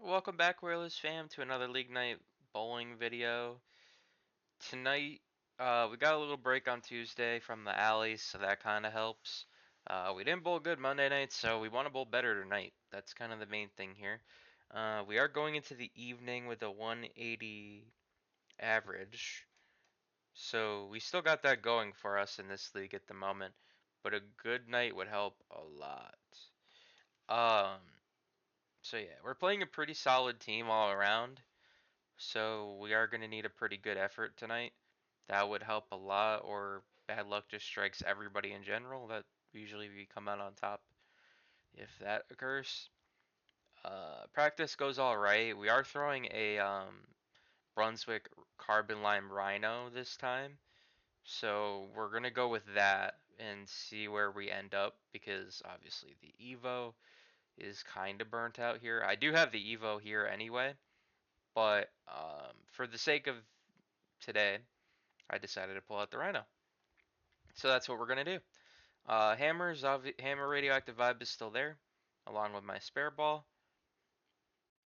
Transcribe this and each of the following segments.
Welcome back, Royalist fam, to another League Night bowling video. Tonight, we got a little break on Tuesday from the alleys, so that kind of helps. We didn't bowl good Monday night, so we want to bowl better tonight. That's kind of the main thing here. We are going into the evening with a 180 average, so we still got that going for us in this league at the moment, but a good night would help a lot. Um, so yeah, we're playing a pretty solid team all around. So we are going to need a pretty good effort tonight. That would help a lot, or bad luck just strikes everybody in general. That usually we come out on top if that occurs. Practice goes all right. We are throwing a Brunswick Carbon Lime Rhino this time. So we're going to go with that and see where we end up because obviously the Evo is kind of burnt out here. I do have the Evo here anyway, but for the sake of today, I decided to pull out the Rhino. So that's what we're gonna do. Hammer radioactive vibe is still there, along with my spare ball,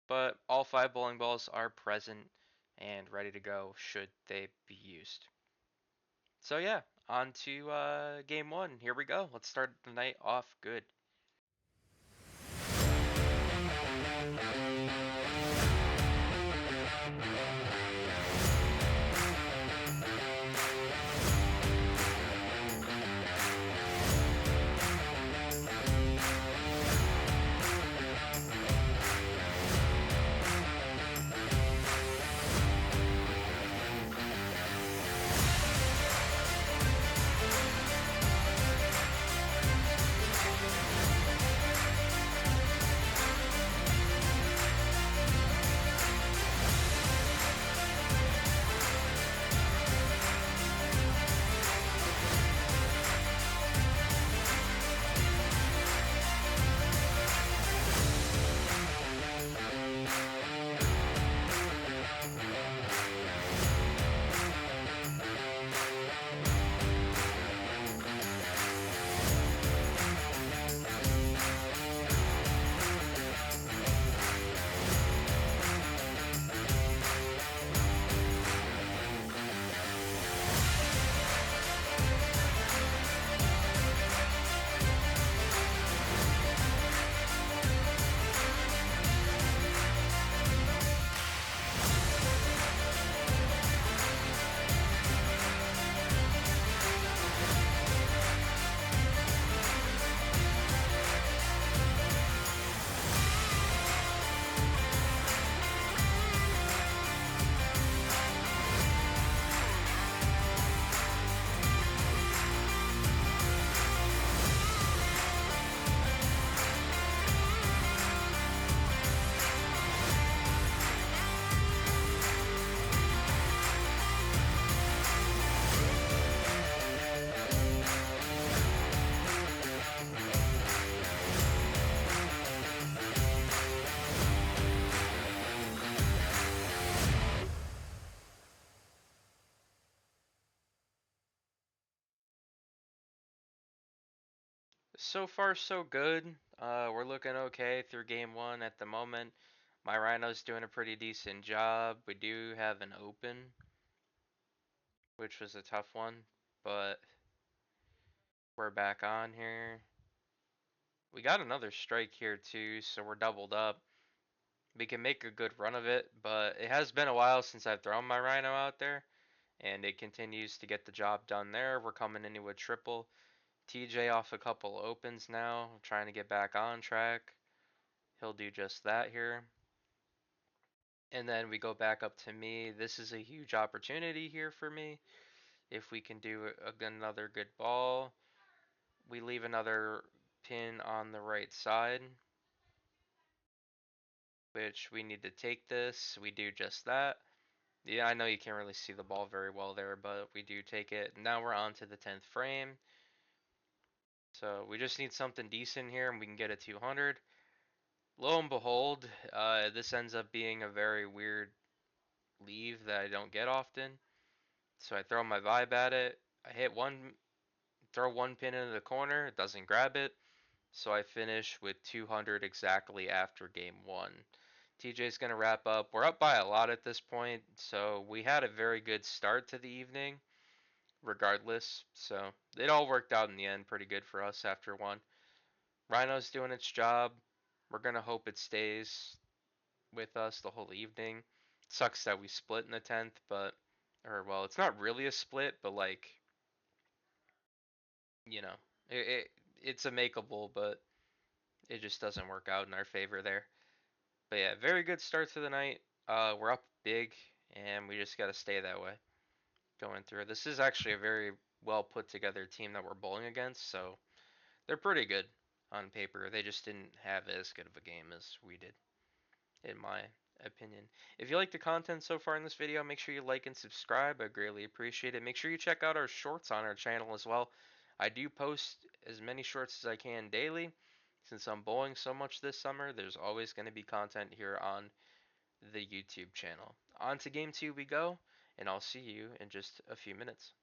but all 5 bowling balls are present and ready to go should they be used. So yeah, on to game one. Here we go. Let's start the night off good. So far, so good. We're looking okay through game one at the moment. My Rhino's doing a pretty decent job. We do have an open, which was a tough one, but we're back on here. We got another strike here too, so we're doubled up. We can make a good run of it, but it has been a while since I've thrown my Rhino out there, and it continues to get the job done there. We're coming into a triple. TJ off a couple opens now, trying to get back on track. He'll do just that here. And then we go back up to me. This is a huge opportunity here for me. If we can do another good ball, we leave another pin on the right side, which we need to take this. We do just that. Yeah, I know you can't really see the ball very well there, but we do take it. Now we're on to the 10th frame. So we just need something decent here and we can get a 200. Lo and behold, this ends up being a very weird leave that I don't get often. So I throw my vibe at it. I hit one, throw one pin into the corner. It doesn't grab it. So I finish with 200 exactly after game one. TJ's gonna wrap up. We're up by a lot at this point, so we had a very good start to the evening, regardless. So it all worked out in the end pretty good for us after one. Rhino's doing its job. We're gonna hope it stays with us the whole evening. Sucks that we split in the 10th, but or well, it's not really a split, but like you know, it's a makeable, but it just doesn't work out in our favor there. But yeah, very good start to the night. We're up big, and we just gotta stay that way going through. This is actually a very well put together team that we're bowling against, so they're pretty good on paper. They just didn't have as good of a game as we did, in my opinion. If you like the content so far in this video, make sure you like and subscribe. I greatly appreciate it. Make sure you check out our shorts on our channel as well. I do post as many shorts as I can daily. Since I'm bowling so much this summer, there's always going to be content here on the YouTube channel. On to game 2 we go, and I'll see you in just a few minutes.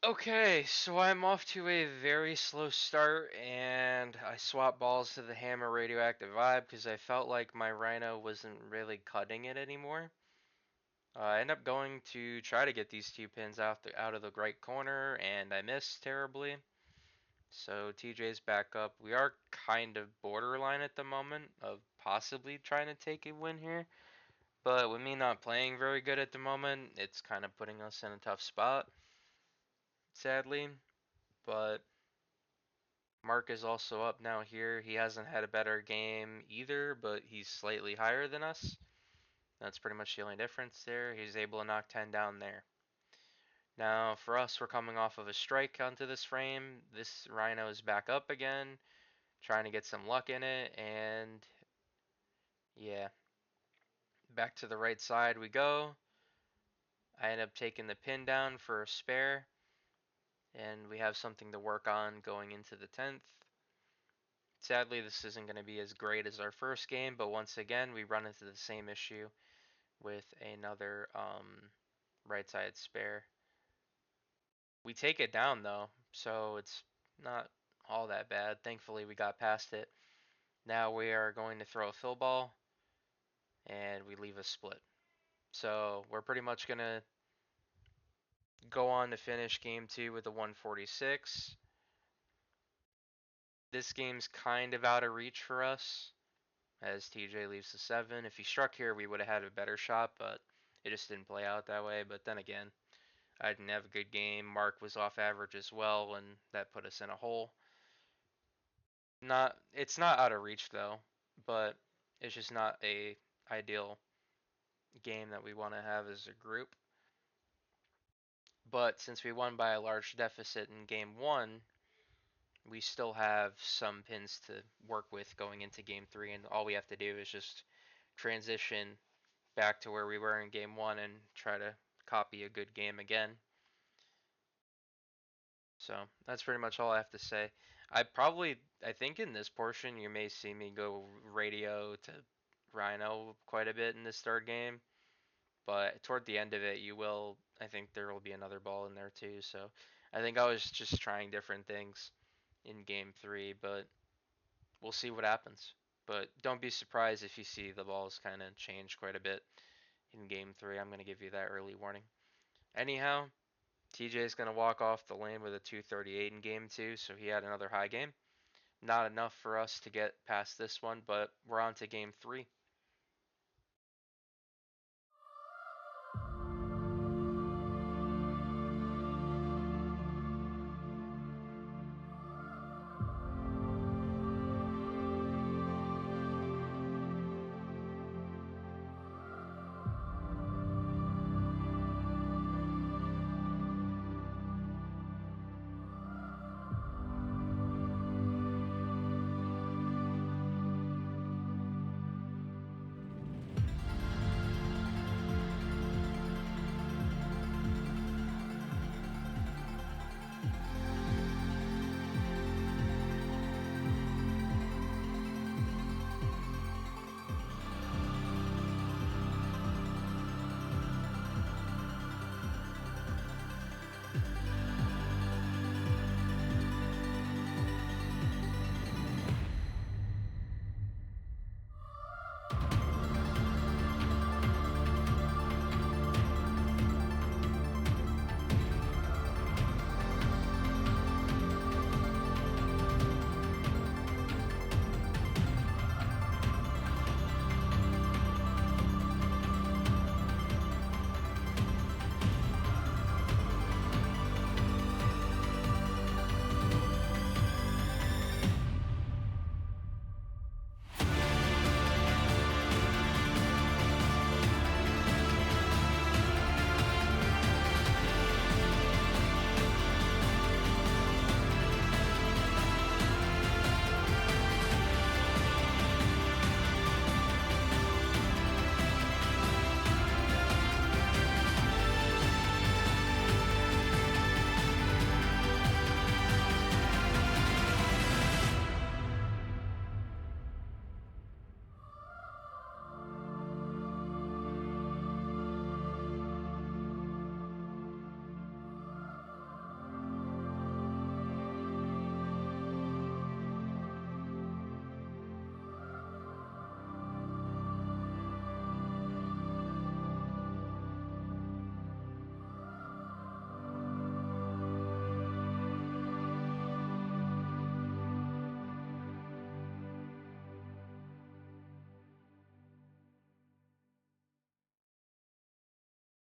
Okay, so I'm off to a very slow start, and I swapped balls to the Hammer Radioactive Vibe because I felt like my Rhino wasn't really cutting it anymore. I ended up going to try to get these two pins out of the right corner, and I missed terribly. So TJ's back up. We are kind of borderline at the moment of possibly trying to take a win here. But with me not playing very good at the moment, it's kind of putting us in a tough spot, sadly. But Mark is also up now here. He hasn't had a better game either, but he's slightly higher than us. That's pretty much the only difference there. He's able to knock 10 down there. Now, for us, we're coming off of a strike onto this frame. This Rhino is back up again, trying to get some luck in it, and yeah, back to the right side we go. I end up taking the pin down for a spare, and we have something to work on going into the 10th. Sadly, this isn't going to be as great as our first game, but once again, we run into the same issue with another right side spare. We take it down though, so it's not all that bad. Thankfully, we got past it. Now we are going to throw a fill ball, and we leave a split. So we're pretty much going to go on to finish game 2 with a 146. This game's kind of out of reach for us, as TJ leaves the 7. If he struck here, we would have had a better shot, but it just didn't play out that way. But then again, I didn't have a good game. Mark was off average as well, and that put us in a hole. It's not out of reach though, but it's just not a ideal game that we want to have as a group. But since we won by a large deficit in game 1, we still have some pins to work with going into game 3, and all we have to do is just transition back to where we were in game 1 and try to copy a good game again. So that's pretty much all I have to say. I think in this portion you may see me go radio to Rhino quite a bit in this third game, but toward the end of it, I think there will be another ball in there too. So I think I was just trying different things in game 3, but we'll see what happens. But don't be surprised if you see the balls kind of change quite a bit in game 3. I'm going to give you that early warning. Anyhow, TJ is going to walk off the lane with a 238 in game 2, so he had another high game. Not enough for us to get past this one, but we're on to game 3.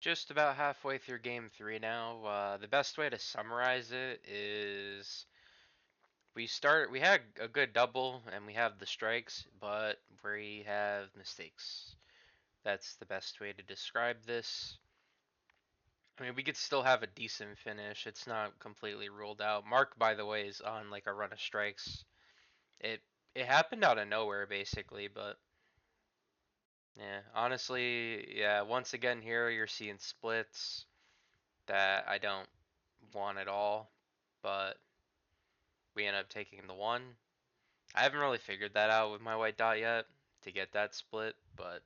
Just about halfway through game 3 now. The best way to summarize it is we had a good double and we have the strikes, but we have mistakes. That's the best way to describe this. I mean, we could still have a decent finish. It's not completely ruled out. Mark, by the way, is on like a run of strikes. It it happened out of nowhere basically, but yeah, honestly, yeah, once again here you're seeing splits that I don't want at all, but we end up taking the one. I haven't really figured that out with my white dot yet to get that split, but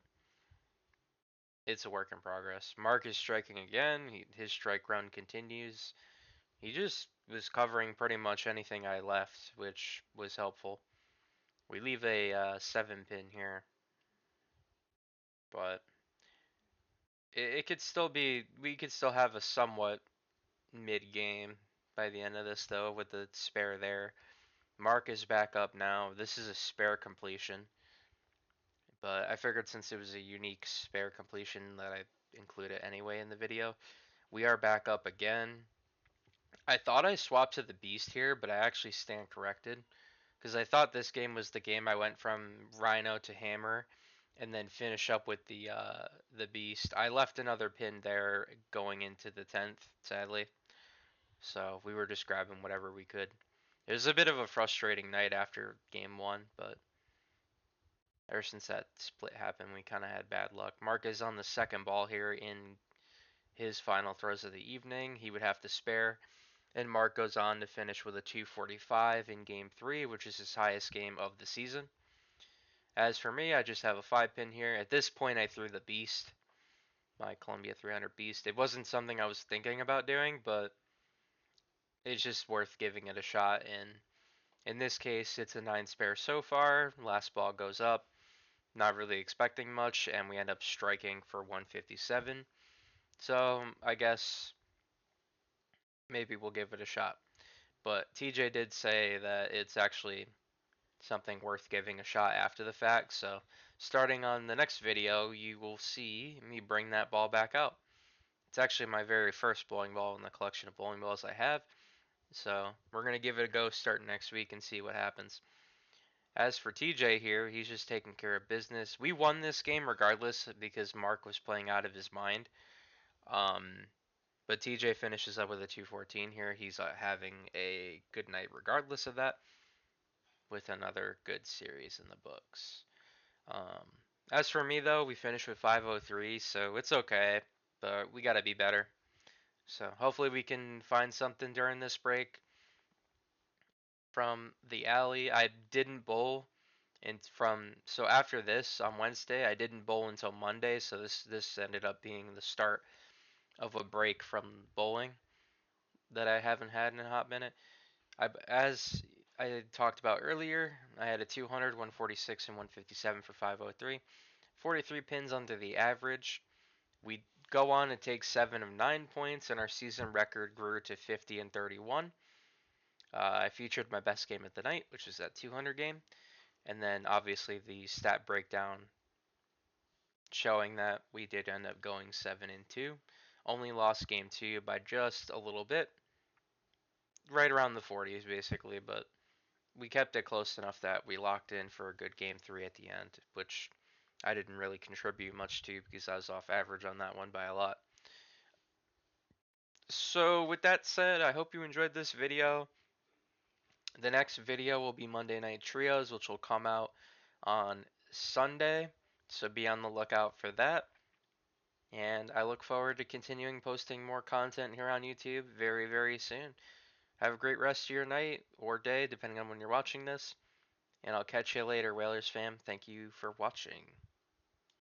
it's a work in progress. Mark is striking again. His strike run continues. He just was covering pretty much anything I left, which was helpful. We leave a 7 pin here, but it could still be. We could still have a somewhat mid game by the end of this, though, with the spare there. Mark is back up now. This is a spare completion, but I figured since it was a unique spare completion that I'd include it anyway in the video. We are back up again. I thought I swapped to the Beast here, but I actually stand corrected. Because I thought this game was the game I went from Rhino to Hammer and then finish up with the Beast. I left another pin there going into the 10th, sadly. So we were just grabbing whatever we could. It was a bit of a frustrating night after game one, but ever since that split happened, we kind of had bad luck. Mark is on the second ball here in his final throws of the evening. He would have to spare. And Mark goes on to finish with a 245 in game 3, which is his highest game of the season. As for me, I just have a 5 pin here. At this point, I threw the Beast, my Columbia 300 Beast. It wasn't something I was thinking about doing, but it's just worth giving it a shot. And in this case, it's a 9 spare so far. Last ball goes up. Not really expecting much, and we end up striking for 157. So I guess maybe we'll give it a shot. But TJ did say that it's actually something worth giving a shot after the fact. So starting on the next video, you will see me bring that ball back out. It's actually my very first bowling ball in the collection of bowling balls I have. So we're going to give it a go starting next week and see what happens. As for TJ here, he's just taking care of business. We won this game regardless because Mark was playing out of his mind. Um, but TJ finishes up with a 214 here. He's having a good night regardless of that, with another good series in the books. Um, as for me though, we finished with 503, so it's okay, but we gotta be better. So hopefully we can find something during this break from the alley. I didn't bowl, and so after this on Wednesday, I didn't bowl until Monday, so this ended up being the start of a break from bowling that I haven't had in a hot minute. As I talked about earlier, I had a 200, 146, and 157 for 503. 43 pins under the average. We go on and take 7 of 9 points, and our season record grew to 50 and 31. I featured my best game of the night, which is that 200 game, and then obviously the stat breakdown showing that we did end up going 7 and 2. Only lost game 2 by just a little bit, right around the 40s basically, but we kept it close enough that we locked in for a good game 3 at the end, which I didn't really contribute much to because I was off average on that one by a lot. So with that said, I hope you enjoyed this video. The next video will be Monday Night Trios, which will come out on Sunday. So be on the lookout for that. And I look forward to continuing posting more content here on YouTube very, very soon. Have a great rest of your night or day, depending on when you're watching this. And I'll catch you later, Whalers fam. Thank you for watching.